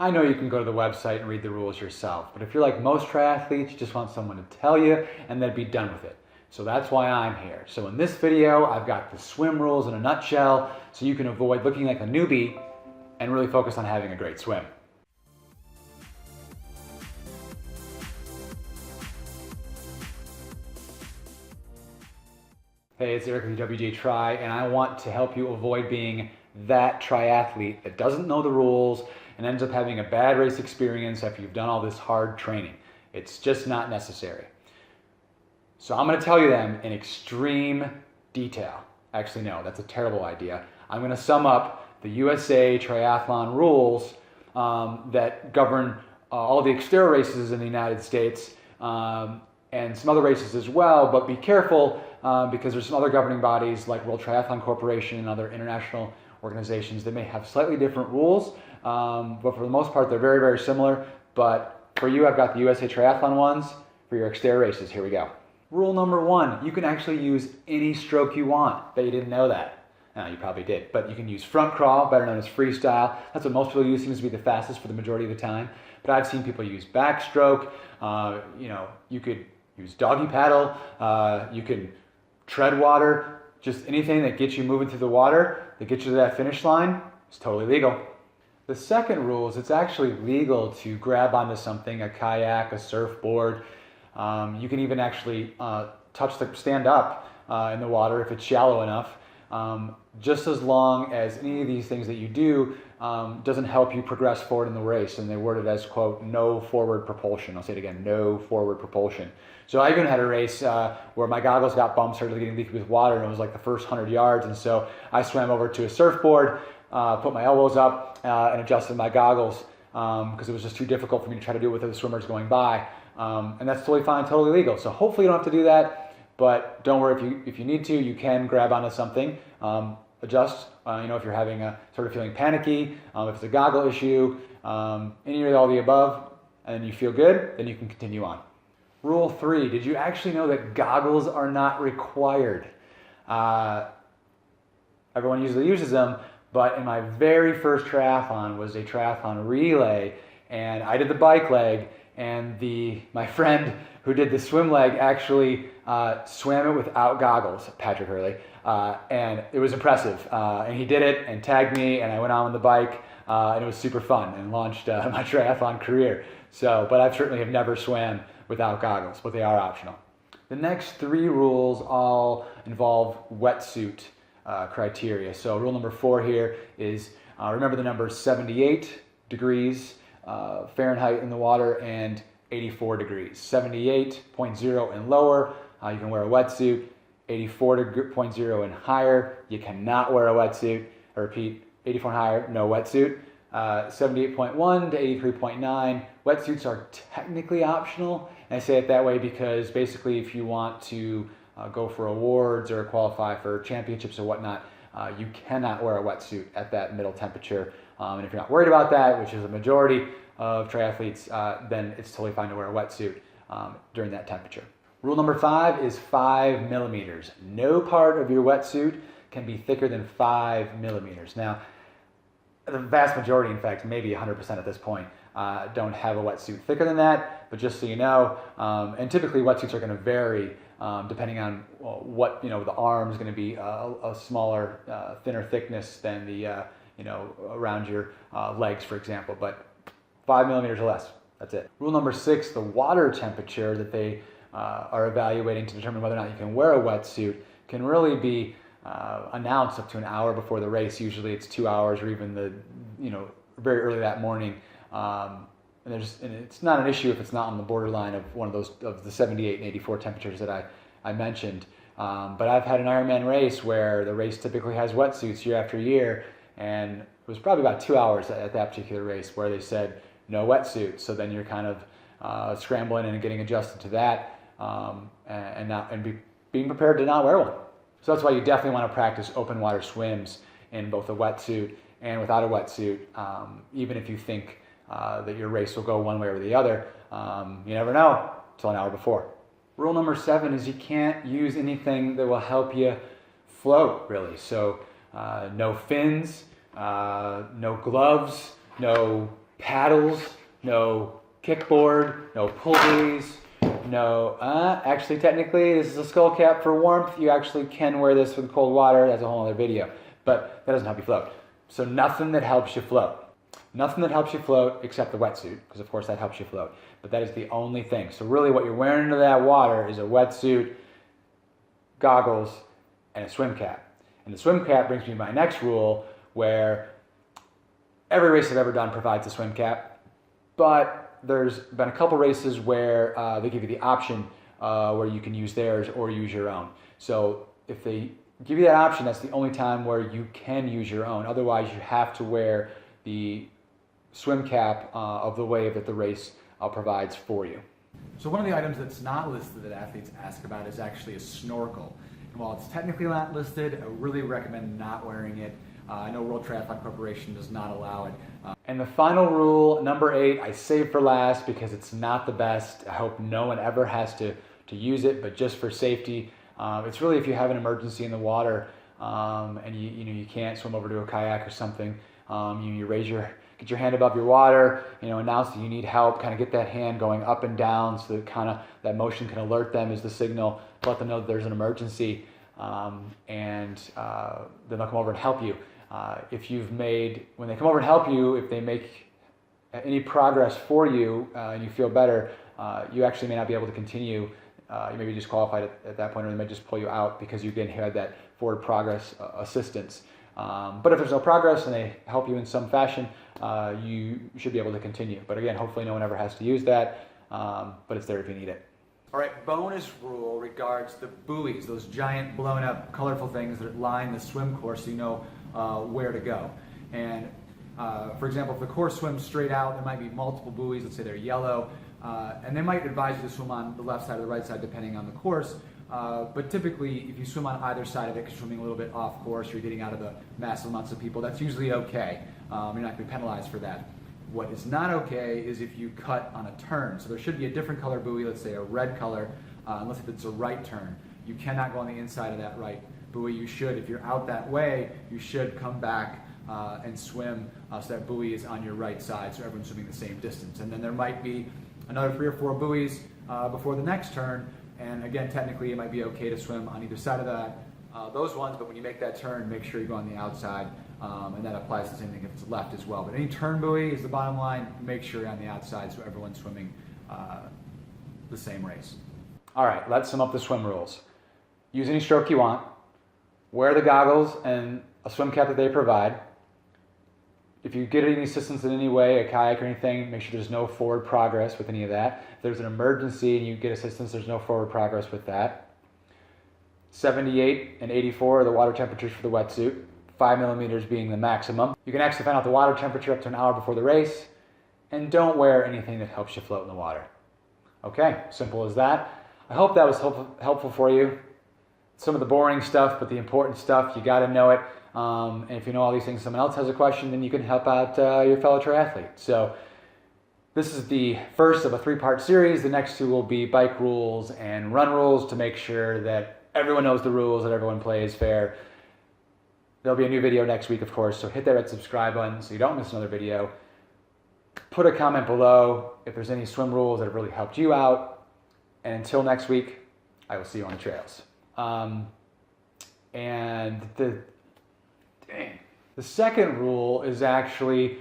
I know you can go to the website and read the rules yourself, but if you're like most triathletes, you just want someone to tell you and then be done with it. So that's why I'm here. So in this video, I've got the swim rules in a nutshell so you can avoid looking like a newbie and really focus on having a great swim. Hey, it's Eric with ewjtri, and I want to help you avoid being that triathlete that doesn't know the rules and ends up having a bad race experience after you've done all this hard training. It's just not necessary. So I'm going to tell you them in extreme detail. Actually, no, that's a terrible idea. I'm going to sum up the USA Triathlon rules that govern all the exterior races in the United States and some other races as well, but be careful because there's some other governing bodies like World Triathlon Corporation and other international organizations that may have slightly different rules, but for the most part they're very, very similar. But for you, I've got the USA Triathlon ones for your exterior races. Here we go. Rule number one, you can actually use any stroke you want. Bet you didn't know that. No, you probably did, but you can use front crawl, better known as freestyle. That's what most people use, seems to be the fastest for the majority of the time. But I've seen people use backstroke. You could use doggy paddle. You can tread water. Just anything that gets you moving through the water, that gets you to that finish line, is totally legal. The second rule is it's actually legal to grab onto something, a kayak, a surfboard. You can even actually stand up in the water if it's shallow enough. Just as long as any of these things that you do doesn't help you progress forward in the race. And they word it as, quote, no forward propulsion. I'll say it again, no forward propulsion. So I even had a race where my goggles got bumped, started getting leaky with water, and it was like the first 100 yards. And so I swam over to a surfboard, put my elbows up and adjusted my goggles because it was just too difficult for me to try to do it with other swimmers going by. And that's totally fine, totally legal. So hopefully you don't have to do that. But don't worry, if you need to, you can grab onto something, adjust, if you're having a sort of feeling panicky, if it's a goggle issue, any or all the above, and you feel good, then you can continue on. Rule 3, did you actually know that goggles are not required? Everyone usually uses them, but in my very first triathlon was a triathlon relay, and I did the bike leg, and my friend who did the swim leg actually swam it without goggles, Patrick Hurley, and it was impressive. And he did it and tagged me, and I went on with the bike, and it was super fun and launched my triathlon career. But I certainly have never swam without goggles, but they are optional. The next 3 rules all involve wetsuit criteria. So rule number 4 here is remember the numbers 78 degrees Fahrenheit in the water and 84 degrees. 78.0 and lower, you can wear a wetsuit. 84.0 and higher, you cannot wear a wetsuit. I repeat, 84 and higher, no wetsuit. 78.1 to 83.9, wetsuits are technically optional. And I say it that way because basically if you want to go for awards or qualify for championships or whatnot, you cannot wear a wetsuit at that middle temperature. And if you're not worried about that, which is a majority of triathletes, then it's totally fine to wear a wetsuit during that temperature. Rule number 5 is 5 millimeters. No part of your wetsuit can be thicker than 5 millimeters. Now, the vast majority, in fact, maybe 100% at this point, don't have a wetsuit thicker than that. But just so you know, and typically wetsuits are going to vary depending on what, the arm is going to be a smaller, thinner thickness than the, around your legs, for example. But 5 millimeters or less, that's it. Rule number 6, the water temperature that they are evaluating to determine whether or not you can wear a wetsuit can really be announced up to an hour before the race. Usually it's 2 hours or even very early that morning. And it's not an issue if it's not on the borderline of one of those of the 78 and 84 temperatures that I mentioned. But I've had an Ironman race where the race typically has wetsuits year after year, and it was probably about 2 hours at that particular race where they said no wetsuit. So then you're kind of scrambling and getting adjusted to that, being prepared to not wear one. So that's why you definitely want to practice open water swims in both a wetsuit and without a wetsuit, even if you think that your race will go one way or the other. You never know until an hour before. Rule number 7 is you can't use anything that will help you float, really. So no fins, no gloves, no paddles, no kickboard, no pull buoys, no, actually technically this is a skull cap for warmth. You actually can wear this with cold water. That's a whole other video, but that doesn't help you float. So nothing that helps you float. Nothing that helps you float except the wetsuit, because of course that helps you float. But that is the only thing. So really what you're wearing into that water is a wetsuit, goggles, and a swim cap. And the swim cap brings me to my next rule, where every race I've ever done provides a swim cap, but there's been a couple races where they give you the option where you can use theirs or use your own. So if they give you that option, that's the only time where you can use your own. Otherwise, you have to wear the swim cap of the wave that the race provides for you. So one of the items that's not listed that athletes ask about is actually a snorkel. And while it's technically not listed, I really recommend not wearing it. I know World Triathlon Corporation does not allow it. And the final rule, number 8, I saved for last because it's not the best. I hope no one ever has to use it, but just for safety. It's really if you have an emergency in the water and you can't swim over to a kayak or something. You get your hand above your water, announce that you need help, kind of get that hand going up and down so that that motion can alert them as the signal to let them know that there's an emergency, and then they'll come over and help you. When they come over and help you, if they make any progress for you and you feel better, you actually may not be able to continue. You may be disqualified at that point, or they may just pull you out because you didn't have that forward progress assistance. But if there's no progress and they help you in some fashion, you should be able to continue. But again, hopefully no one ever has to use that, but it's there if you need it. All right, bonus rule regards the buoys, those giant blown up colorful things that line the swim course so you know where to go. And for example, if the course swims straight out, there might be multiple buoys, let's say they're yellow, and they might advise you to swim on the left side or the right side depending on the course. But typically, if you swim on either side of it, because you're swimming a little bit off course, you're getting out of the massive amounts of people, that's usually okay. You're not going to be penalized for that. What is not okay is if you cut on a turn. So there should be a different color buoy, let's say a red color, unless if it's a right turn. You cannot go on the inside of that right buoy. You should, if you're out that way, you should come back and swim so that buoy is on your right side, so everyone's swimming the same distance. And then there might be another 3 or 4 buoys before the next turn. And again, technically, it might be okay to swim on either side of those ones, but when you make that turn, make sure you go on the outside, and that applies to the same thing if it's left as well. But any turn buoy is the bottom line. Make sure you're on the outside so everyone's swimming the same race. All right, let's sum up the swim rules. Use any stroke you want. Wear the goggles and a swim cap that they provide. If you get any assistance in any way, a kayak or anything, make sure there's no forward progress with any of that. If there's an emergency and you get assistance, there's no forward progress with that. 78 and 84 are the water temperatures for the wetsuit, 5 millimeters being the maximum. You can actually find out the water temperature up to an hour before the race, and don't wear anything that helps you float in the water. Okay, simple as that. I hope that was helpful for you. Some of the boring stuff, but the important stuff, you got to know it. And if you know all these things, someone else has a question, then you can help out your fellow triathlete. So this is the first of a 3-part series. The next 2 will be bike rules and run rules to make sure that everyone knows the rules, that everyone plays fair. There'll be a new video next week, of course, so hit that red subscribe button so you don't miss another video. Put a comment below if there's any swim rules that have really helped you out. And until next week, I will see you on the trails. And the second rule is actually